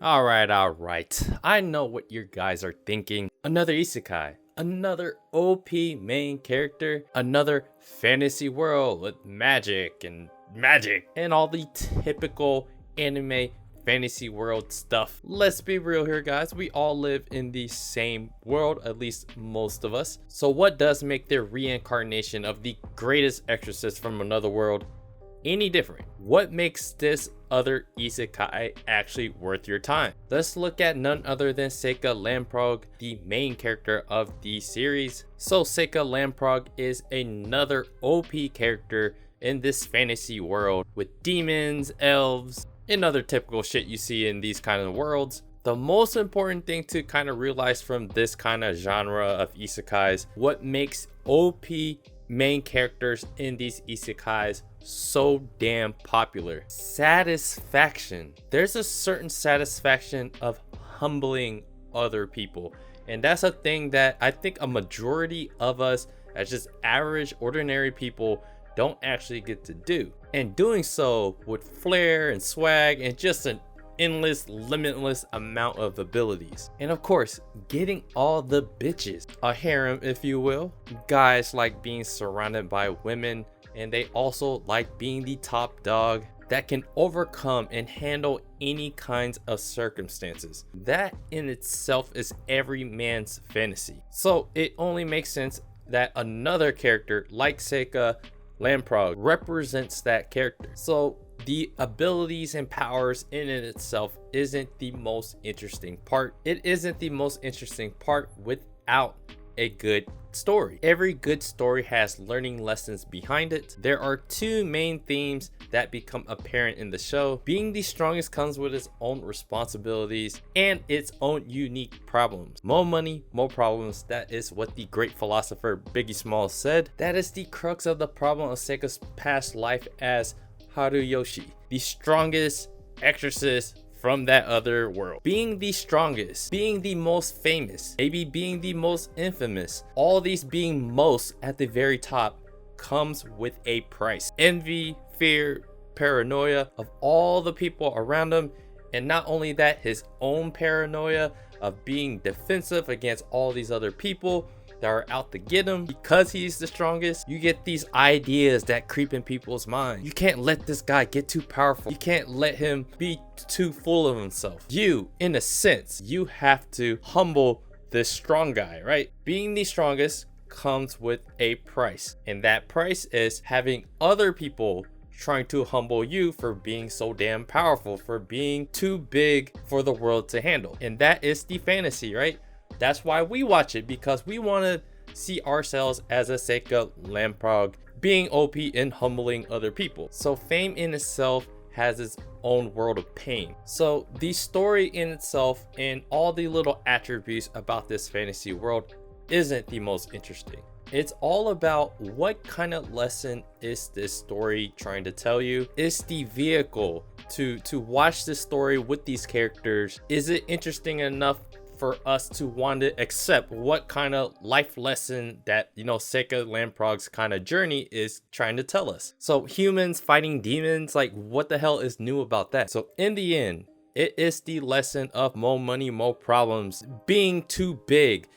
Alright. I know what you guys are thinking. Another isekai. Another OP main character. Another fantasy world with magic and all the typical anime fantasy world stuff. Let's be real here, guys. We all live in the same world, at least most of us. So what does make their reincarnation of the greatest exorcist from another world any different? What makes this other isekai actually worth your time? Let's look at none other than Seika Lamprog, the main character of the series. So Seika Lamprog is another OP character in this fantasy world with demons, elves, and other typical shit you see in these kind of worlds. The most important thing to kind of realize from this kind of genre of isekais, what makes OP main characters in these isekais so damn popular: satisfaction. There's a certain satisfaction of humbling other people, and that's a thing that I think a majority of us as just average ordinary people don't actually get to do, and doing so with flair and swag and just an endless, limitless amount of abilities. And of course, getting all the bitches, a harem if you will. Guys like being surrounded by women, and they also like being the top dog that can overcome and handle any kinds of circumstances. That in itself is every man's fantasy. So it only makes sense that another character like Seika Lamprog represents that character. So the abilities and powers in it itself isn't the most interesting part. It isn't the most interesting part without a good story. Every good story has learning lessons behind it. There are two main themes that become apparent in the show. Being the strongest comes with its own responsibilities and its own unique problems. More money, more problems. That is what the great philosopher Biggie Smalls said. That is the crux of the problem of Seika's past life as Haruyoshi, the strongest exorcist from that other world. Being the strongest, being the most famous, maybe being the most infamous, all these being most at the very top comes with a price. Envy, fear, paranoia of all the people around him, and not only that, his own paranoia of being defensive against all these other people that are out to get him because he's the strongest. You get these ideas that creep in people's minds. You can't let this guy get too powerful. You can't let him be too full of himself. You, in a sense, you have to humble this strong guy, right? Being the strongest comes with a price, and that price is having other people trying to humble you for being so damn powerful, for being too big for the world to handle. And that is the fantasy, right? That's why we watch it, because we want to see ourselves as a Seika Lamprog being OP and humbling other people. So fame in itself has its own world of pain. So the story in itself and all the little attributes about this fantasy world isn't the most interesting. It's all about what kind of lesson is this story trying to tell you? Is the vehicle to watch this story with these characters, is it interesting enough for us to want to accept what kind of life lesson that, you know, Seika Lamprog's kind of journey is trying to tell us? So humans fighting demons, like what the hell is new about that? So in the end, it is the lesson of more money, more problems, being too big.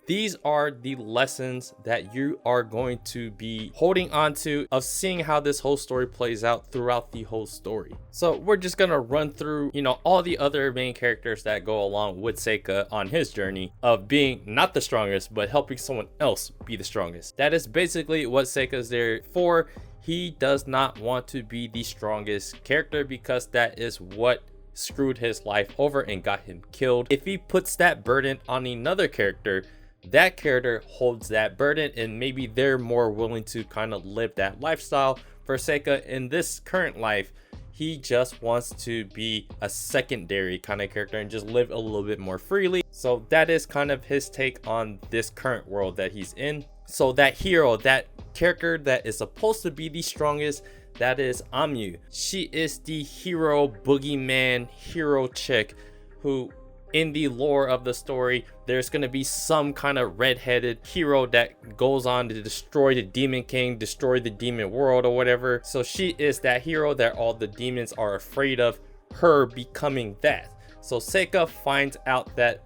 These are the lessons that you are going to be holding on to, of seeing how this whole story plays out throughout the whole story. So we're just gonna run through, you know, all the other main characters that go along with Seika on his journey of being not the strongest, but helping someone else be the strongest. That is basically what Seika's there for. He does not want to be the strongest character because that is what screwed his life over and got him killed. If he puts that burden on another character, that character holds that burden, and maybe they're more willing to kind of live that lifestyle. For Seika in this current life, he just wants to be a secondary kind of character and just live a little bit more freely. So that is kind of his take on this current world that he's in. So that hero, that character that is supposed to be the strongest, that is Amyu. She is the hero boogeyman hero chick who, in the lore of the story, there's going to be some kind of red-headed hero that goes on to destroy the demon king, destroy the demon world or whatever. So she is that hero that all the demons are afraid of, her becoming that. So Seika finds out that,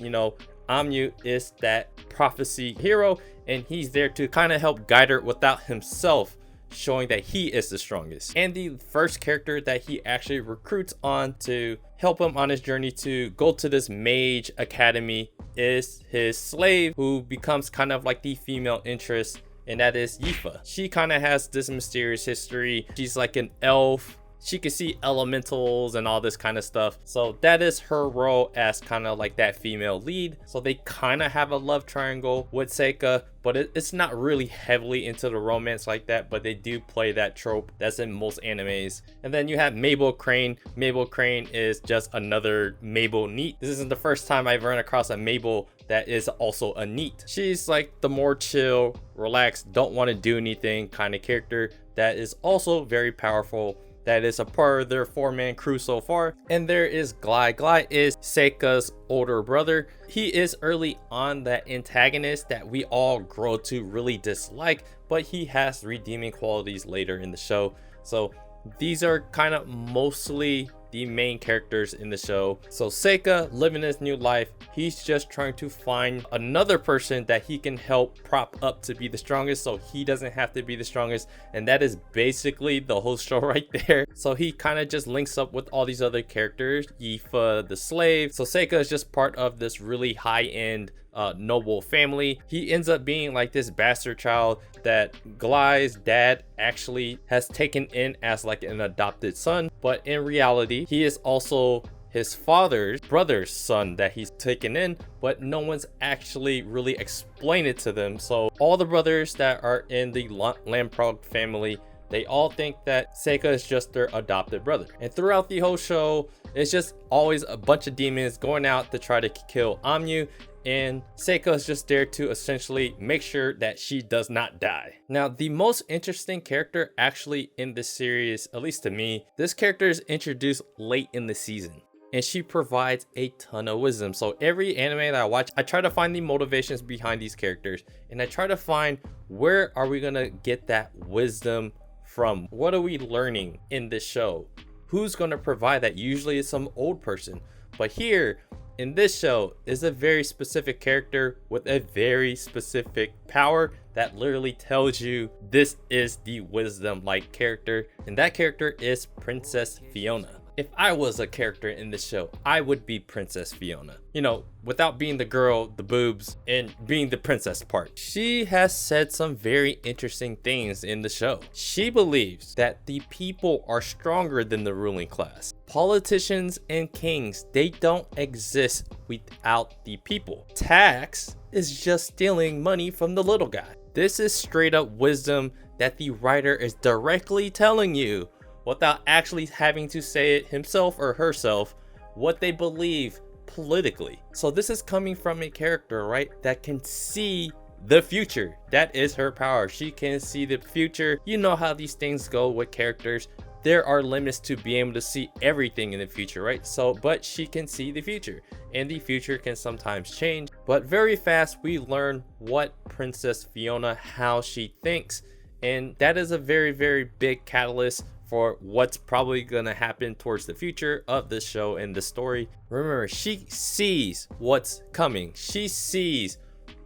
Amyu is that prophecy hero, and he's there to kind of help guide her without himself showing that he is the strongest. And the first character that he actually recruits on to help him on his journey to go to this mage academy is his slave, who becomes kind of like the female interest, and that is Yifa. She kind of has this mysterious history. She's like an elf. She can see elementals and all this kind of stuff. So that is her role as kind of like that female lead. So they kind of have a love triangle with Seika, but it's not really heavily into the romance like that, but they do play that trope that's in most animes. And then you have Mabel Crane. Mabel Crane is just another Mabel NEET. This isn't the first time I've run across a Mabel that is also a NEET. She's like the more chill, relaxed, don't want to do anything kind of character that is also very powerful. That is a part of their 4-man crew so far. And there is Glai. Glai is Seika's older brother. He is early on that antagonist that we all grow to really dislike, but he has redeeming qualities later in the show. So these are kind of mostly the main characters in the show. So Seika living his new life, he's just trying to find another person that he can help prop up to be the strongest, so he doesn't have to be the strongest. And that is basically the whole show right there. So he kind of just links up with all these other characters, Yifa the slave. So Seika is just part of this really high-end noble family. He ends up being like this bastard child that Glai's dad actually has taken in as like an adopted son, but in reality he is also his father's brother's son that he's taken in, but no one's actually really explained it to them. So all the brothers that are in the Lamprog family, they all think that Seika is just their adopted brother. And throughout the whole show, it's just always a bunch of demons going out to try to kill Amyu, and Seika is just there to essentially make sure that she does not die. Now, the most interesting character actually in this series, at least to me, this character is introduced late in the season, and she provides a ton of wisdom. So every anime that I watch, I try to find the motivations behind these characters, and I try to find where are we gonna get that wisdom from? What are we learning in this show? Who's gonna provide that? Usually it's some old person, but here in this show is a very specific character with a very specific power that literally tells you this is the wisdom like character, and that character is Princess Fiona. If I was a character in this show, I would be Princess Fiona. Without being the girl, the boobs, and being the princess part. She has said some very interesting things in the show. She believes that the people are stronger than the ruling class. Politicians and kings, they don't exist without the people. Tax is just stealing money from the little guy. This is straight up wisdom that the writer is directly telling you without actually having to say it himself or herself, what they believe politically. So this is coming from a character, right, that can see the future. That is her power. She can see the future. You know how these things go with characters. There are limits to being able to see everything in the future, right? But she can see the future, and the future can sometimes change. But very fast, we learn what Princess Fiona, how she thinks, and that is a very, very big catalyst for what's probably gonna happen towards the future of this show and the story. Remember, she sees what's coming. She sees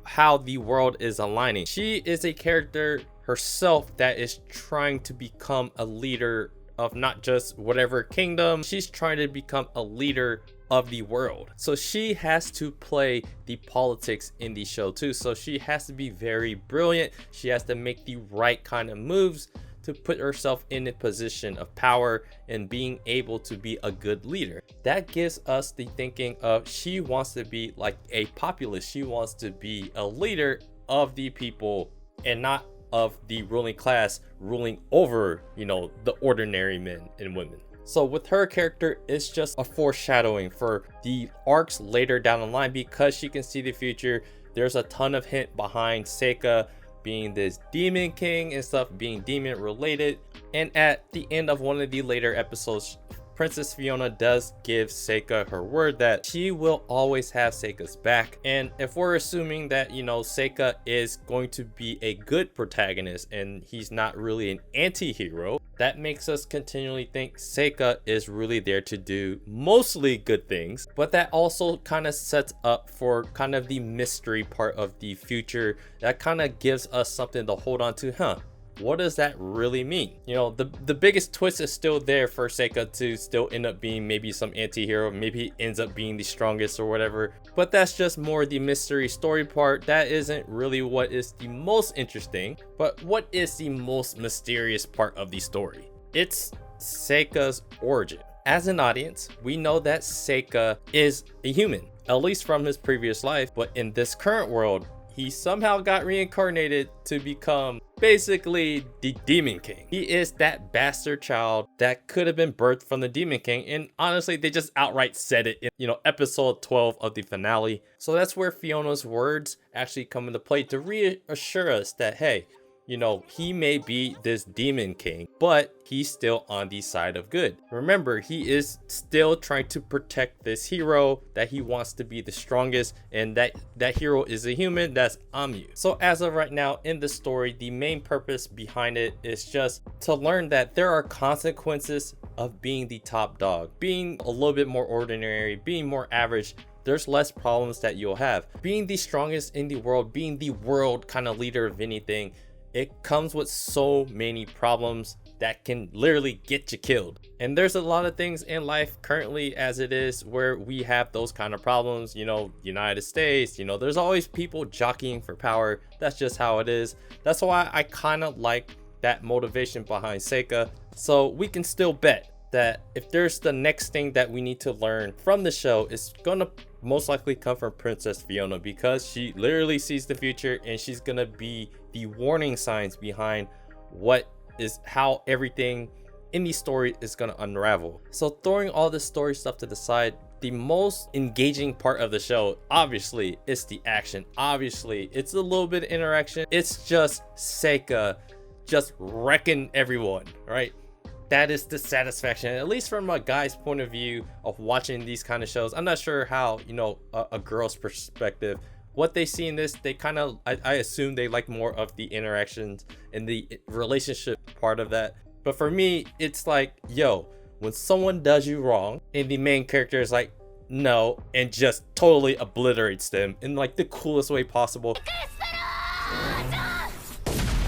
how the world is aligning. She is a character herself that is trying to become a leader of not just whatever kingdom. She's trying to become a leader of the world. So she has to play the politics in the show too. So she has to be very brilliant. She has to make the right kind of moves to put herself in a position of power and being able to be a good leader. That gives us the thinking of she wants to be like a populist. She wants to be a leader of the people and not of the ruling class ruling over, the ordinary men and women. So with her character, it's just a foreshadowing for the arcs later down the line, because she can see the future. There's a ton of hint behind Seika being this demon king and stuff, being demon related. And at the end of one of the later episodes, Princess Fiona does give Seika her word that she will always have Seika's back. And if we're assuming that, you know, Seika is going to be a good protagonist and he's not really an anti-hero, that makes us continually think Seika is really there to do mostly good things. But that also kind of sets up for kind of the mystery part of the future. That kind of gives us something to hold on to. What does that really mean? You know, the biggest twist is still there for Seika to still end up being maybe some anti-hero, maybe he ends up being the strongest or whatever, but that's just more the mystery story part. That isn't really what is the most interesting. But what is the most mysterious part of the story? It's Seika's origin. As an audience, we know that Seika is a human, at least from his previous life, but in this current world, he somehow got reincarnated to become basically the Demon King. He is that bastard child that could have been birthed from the Demon King, and honestly, they just outright said it in, you know, episode 12 of the finale. So that's where Fiona's words actually come into play to reassure us that, hey, you know, he may be this Demon King, but he's still on the side of good. Remember, he is still trying to protect this hero that he wants to be the strongest, and that hero is a human, that's Amu. So as of right now in the story, the main purpose behind it is just to learn that there are consequences of being the top dog, being a little bit more ordinary, being more average. There's less problems that you'll have. Being the strongest in the world, being the world kind of leader of anything, it comes with so many problems that can literally get you killed. And there's a lot of things in life currently as it is where we have those kind of problems. You know, United States, you know, there's always people jockeying for power. That's just how it is. That's why I kind of like that motivation behind Seika. So we can still bet that if there's the next thing that we need to learn from the show, it's gonna most likely come from Princess Fiona, because she literally sees the future and she's gonna be the warning signs behind how everything in the story is gonna unravel. So throwing all this story stuff to the side, the most engaging part of the show, obviously, is the action. Obviously, it's a little bit of interaction. It's just Seika just wrecking everyone, right? That is the satisfaction, at least from a guy's point of view of watching these kind of shows. I'm not sure how, you know, a girl's perspective, what they see in this, they kind of, I assume they like more of the interactions and the relationship part of that. But for me, it's like, yo, when someone does you wrong and the main character is like, no, and just totally obliterates them in like the coolest way possible,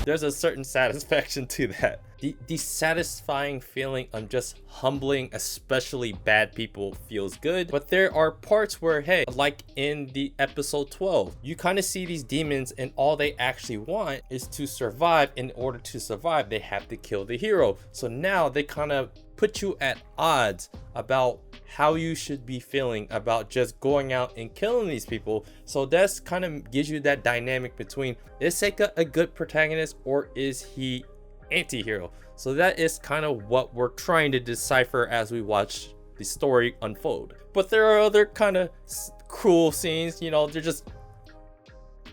there's a certain satisfaction to that. The satisfying feeling of just humbling especially bad people feels good. But there are parts where, hey, like in the episode 12, you kind of see these demons and all they actually want is to survive. In order to survive, they have to kill the hero. So now they kind of put you at odds about how you should be feeling about just going out and killing these people. So that's kind of gives you that dynamic between, is Seika a good protagonist or is he anti-hero? So that is kind of what we're trying to decipher as we watch the story unfold. But there are other kind of cruel scenes, you know, they're just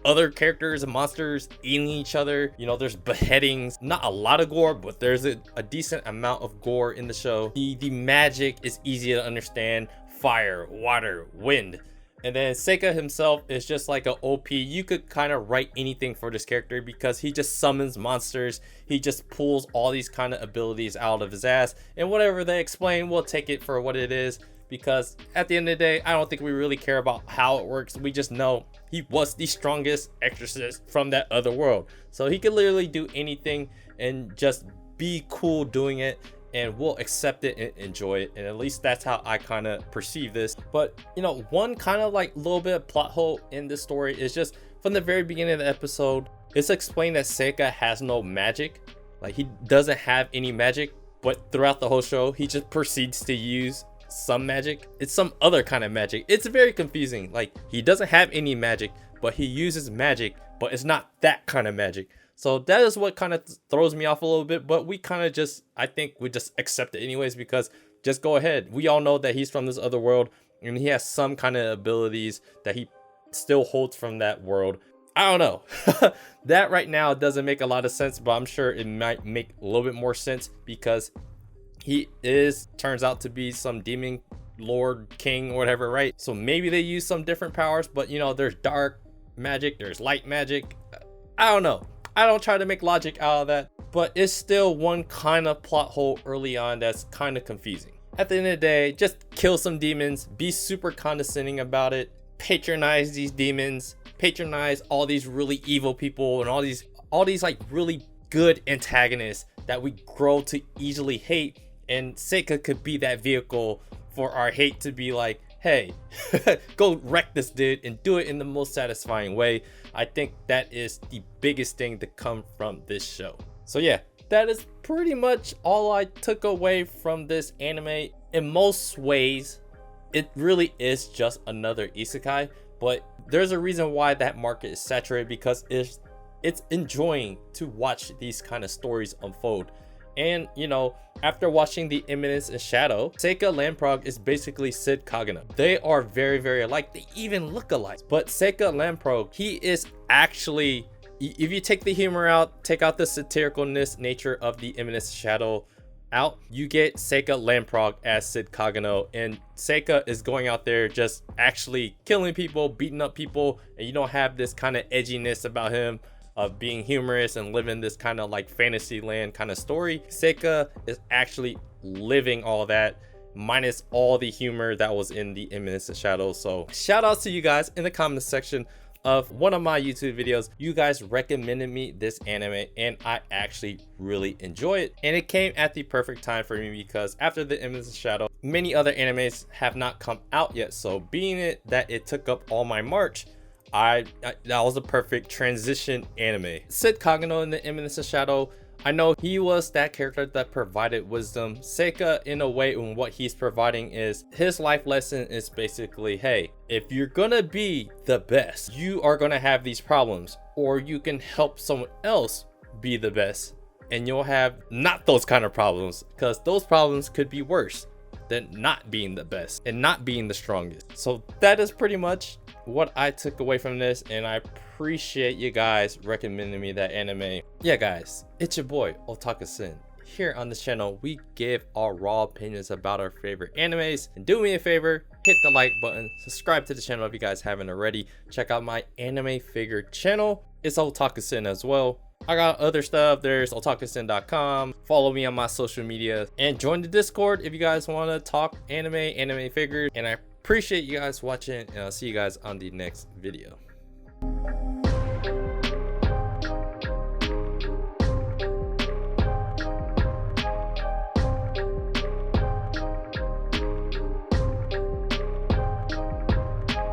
other characters and monsters eating each other. You know, there's beheadings, not a lot of gore, but there's a decent amount of gore in the show. The magic is easy to understand: fire, water, wind. And then Seika himself is just like an OP. You could kind of write anything for this character because he just summons monsters. He just pulls all these kind of abilities out of his ass, and whatever they explain, we'll take it for what it is. Because at the end of the day, I don't think we really care about how it works. We just know he was the strongest exorcist from that other world. So he could literally do anything and just be cool doing it, and we'll accept it and enjoy it. And at least that's how I kind of perceive this. But, you know, one kind of like little bit of plot hole in this story is just from the very beginning of the episode, it's explained that Seika has no magic. Like, he doesn't have any magic, but throughout the whole show, he just proceeds to use some magic. It's some other kind of magic. It's very confusing. Like, he doesn't have any magic, but he uses magic, but it's not that kind of magic. So that is what kind of throws me off a little bit, but we kind of just, I think we just accept it anyways, because just go ahead. We all know that he's from this other world and he has some kind of abilities that he still holds from that world. I don't know. That right now doesn't make a lot of sense, but I'm sure it might make a little bit more sense because He turns out to be some demon lord king or whatever, right? So maybe they use some different powers, but you know, there's dark magic, there's light magic. I don't know. I don't try to make logic out of that, but it's still one kind of plot hole early on that's kind of confusing. At the end of the day, just kill some demons, be super condescending about it, patronize these demons, patronize all these really evil people and all these like really good antagonists that we grow to easily hate, and Seika could be that vehicle for our hate to be like, hey, go wreck this dude and do it in the most satisfying way. I think that is the biggest thing to come from this show. So yeah, that is pretty much all I took away from this anime. In most ways, it really is just another isekai, but there's a reason why that market is saturated, because it's enjoying to watch these kind of stories unfold. And you know, after watching The Imminence and Shadow, Seika Lamprog is basically Sid Kagano. They are very, very alike. They even look alike. But Seika Lamprog, he is actually, if you take the humor out, take out the satiricalness nature of The Imminence and Shadow out, you get Seika Lamprog as Sid Kagano, and Seika is going out there just actually killing people, beating up people, and you don't have this kind of edginess about him of being humorous and living this kind of like fantasy land kind of story. Seika is actually living all that, minus all the humor that was in The Imminence of Shadow. So shout outs to you guys in the comment section of one of my YouTube videos. You guys recommended me this anime and I actually really enjoy it, and it came at the perfect time for me because after The Imminence of Shadow, many other animes have not come out yet. So being it that it took up all my March, that was a perfect transition anime. Sid Kagano in The Imminence of Shadow, I know he was that character that provided wisdom. Seika, in a way, in what he's providing is his life lesson is basically, hey, if you're gonna be the best, you are gonna have these problems, or you can help someone else be the best and you'll have not those kind of problems, because those problems could be worse than not being the best and not being the strongest. So that is pretty much what I took away from this, and I appreciate you guys recommending me that anime. Yeah guys, it's your boy Otaku-san. Here on this channel, we give our raw opinions about our favorite animes, and do me a favor, hit the like button, subscribe to the channel if you guys haven't already. Check out my anime figure channel, it's Otaku-san as well. I got other stuff, there's otakusen.com. Follow me on my social media and join the Discord if you guys want to talk anime figures. And I appreciate you guys watching, and I'll see you guys on the next video.